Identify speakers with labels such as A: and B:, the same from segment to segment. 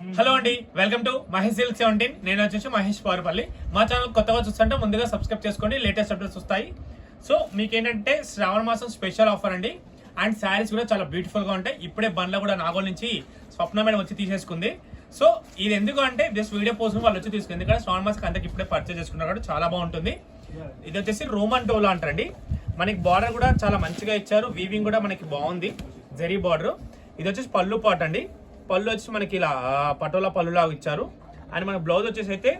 A: Hello అండి, welcome to Mahesh silk 17. నేను వచ్చేసి మహేష్ పారుపల్లి. మా ఛానల్ కొత్తగా చూస్తుంటే ముందుగా సబ్స్క్రైబ్ చేసుకోండి, లేటెస్ట్ అప్డేట్స్ వస్తాయి. సో మీకేంటంటే శ్రావణ మాసం స్పెషల్ ఆఫర్ అండి. అండ్ శారీస్ కూడా చాలా బ్యూటిఫుల్ గా ఉంటాయి. ఇప్పుడే బండ్ల కూడా నాగోల్ నుంచి స్వప్న మేడం వచ్చి తీసేసుకుంది. సో ఇది ఎందుకు అంటే జస్ట్ వీడియో పోస్ట్ వాళ్ళు వచ్చి తీసుకుంది. ఎందుకంటే శ్రావణ మాసం అంతకు ఇప్పుడే పర్చేజ్ చేసుకున్నారు కాబట్టి చాలా బాగుంటుంది. ఇది వచ్చేసి రోమన్ టోలా అంటారండి. మనకి బార్డర్ కూడా చాలా మంచిగా ఇచ్చారు, వీవింగ్ కూడా మనకి బాగుంది, జరీ బార్డర్. ఇది వచ్చేసి పళ్ళు పాట్ అండి. పళ్ళు వచ్చి మనకి ఇలా పటోలా పళ్ళు లాగా ఇచ్చారు. అండ్ మన బ్లౌజ్ వచ్చేసి అయితే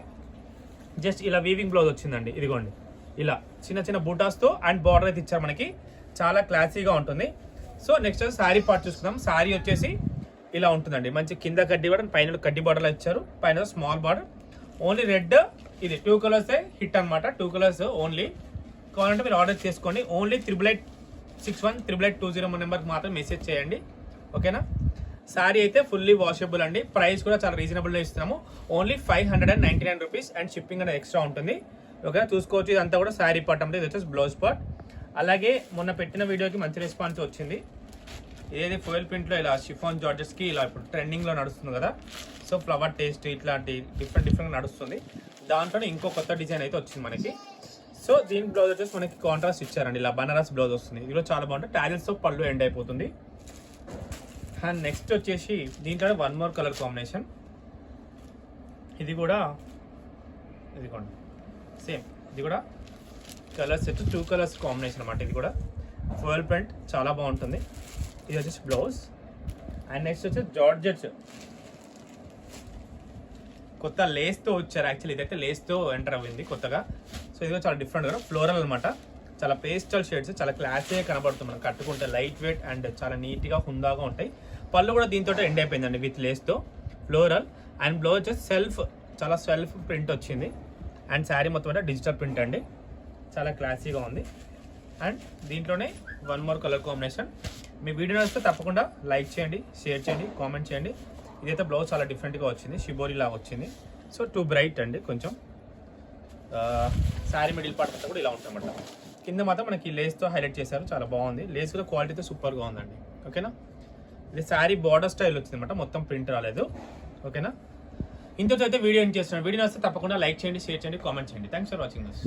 A: జస్ట్ ఇలా వీవింగ్ బ్లౌజ్ వచ్చిందండి. ఇదిగోండి ఇలా చిన్న చిన్న బూటాస్తో అండ్ బార్డర్ అయితే ఇచ్చారు మనకి, చాలా క్లాసీగా ఉంటుంది. సో నెక్స్ట్ శారీ పార్ట్ చూసుకుందాం. శారీ వచ్చేసి ఇలా ఉంటుందండి, మంచి కింద కడ్డీ బార్డర్, పైన కడ్డీ బార్డర్ ఇచ్చారు, పైన స్మాల్ బార్డర్. ఓన్లీ రెడ్, ఇది 2 కలర్స్ హిట్ అనమాట. 2 కలర్స్ ఓన్లీ. కావాలంటే మీరు ఆర్డర్ చేసుకోండి. ఓన్లీ 88618820 నెంబర్కి మాత్రం మెసేజ్ చేయండి, ఓకేనా. శారీ అయితే ఫుల్లీ వాషబుల్ అండి. ప్రైస్ కూడా చాలా రీజనబుల్గా ఇస్తున్నాము. ఓన్లీ 599 రూపీస్ అండ్ షిప్పింగ్ అనేది ఎక్స్ట్రా ఉంటుంది, ఓకేనా. చూసుకోవచ్చు. ఇదంతా కూడా శారీ పార్ట్ అంటే ఇది వచ్చేసి బ్లౌజ్ పార్ట్. అలాగే మొన్న పెట్టిన వీడియోకి మంచి రెస్పాన్స్ వచ్చింది. ఇదేది ఫోయిల్ ప్రింట్లో ఇలా షిఫాన్ జార్జెస్కి ఇలా ఇప్పుడు ట్రెండింగ్లో నడుస్తుంది కదా. సో ఫ్లవర్ టేస్ట్ ఇట్లాంటి డిఫరెంట్ నడుస్తుంది. దాంట్లో ఇంకో కొత్త డిజైన్ అయితే వచ్చింది మనకి. సో దీని బ్లౌజ్ వచ్చేసి మనకి కాంట్రాస్ట్ ఇచ్చారండి, ఇలా బనారస్ బ్లౌజ్ వస్తుంది. ఇది కూడా చాలా బాగుంటుంది. టాజిల్స్తో పళ్ళు ఎండ్ అయిపోతుంది. అండ్ నెక్స్ట్ వచ్చేసి దీంట్లో 1 మోర్ కలర్ కాంబినేషన్. ఇది కూడా ఇదిగోండి సేమ్, ఇది కూడా కలర్స్ సెట్ 2 కలర్స్ కాంబినేషన్ అనమాట. ఇది కూడా ఫోయిల్ ప్రింట్ చాలా బాగుంటుంది. ఇది వచ్చేసి బ్లౌజ్. అండ్ నెక్స్ట్ వచ్చేసి జార్జెట్స్ కొత్త లేస్తో వచ్చారు. యాక్చువల్లీ ఇదైతే లేస్తో ఎంటర్ అవ్వింది కొత్తగా. సో ఇది చాలా డిఫరెంట్ కదా, ఫ్లోరల్ అనమాట. చాలా పేస్టల్ షేడ్స్, చాలా క్లాసీగా కనబడుతుంది మనకు కట్టుకుంటే. లైట్ వెయిట్ అండ్ చాలా నీట్గా హుందాగా ఉంటాయి. పళ్ళు కూడా దీంతో ఎండ్ అయిపోయిందండి విత్ లేస్తో, ఫ్లోరల్. అండ్ బ్లౌజ్ వచ్చేసి చాలా సెల్ఫ్ ప్రింట్ వచ్చింది. అండ్ శారీ మొత్తం అంటే డిజిటల్ ప్రింట్ అండి, చాలా క్లాసీగా ఉంది. అండ్ దీంట్లోనే 1 మోర్ కలర్ కాంబినేషన్. మీ వీడియో నచ్చితే తప్పకుండా లైక్ చేయండి, షేర్ చేయండి, కామెంట్ చేయండి. ఇదైతే బ్లౌజ్ చాలా డిఫరెంట్గా వచ్చింది, షిబోరి లాగా వచ్చింది. సో టూ బ్రైట్ అండి కొంచెం. శారీ మిడిల్ పార్ట్ అంతా కూడా ఇలా ఉంటుందన్నమాట. కింద మాత్రం మనకి లేస్తో హైలైట్ చేశారు, చాలా బాగుంది. లేస్ కూడా క్వాలిటీతో సూపర్గా ఉందండి, ఓకేనా. ఇది శారీ బార్డర్ స్టైల్ వచ్చింది అనమాట, మొత్తం ప్రింట్ రాలేదు, ఓకేనా. ఇంతతో అయితే వీడియో ఎండ్ చేస్తున్నాను. వీడియో వస్తే తప్పకుండా లైక్ చేయండి, షేర్ చేయండి, కామెంట్ చేయండి. Thanks for watching this.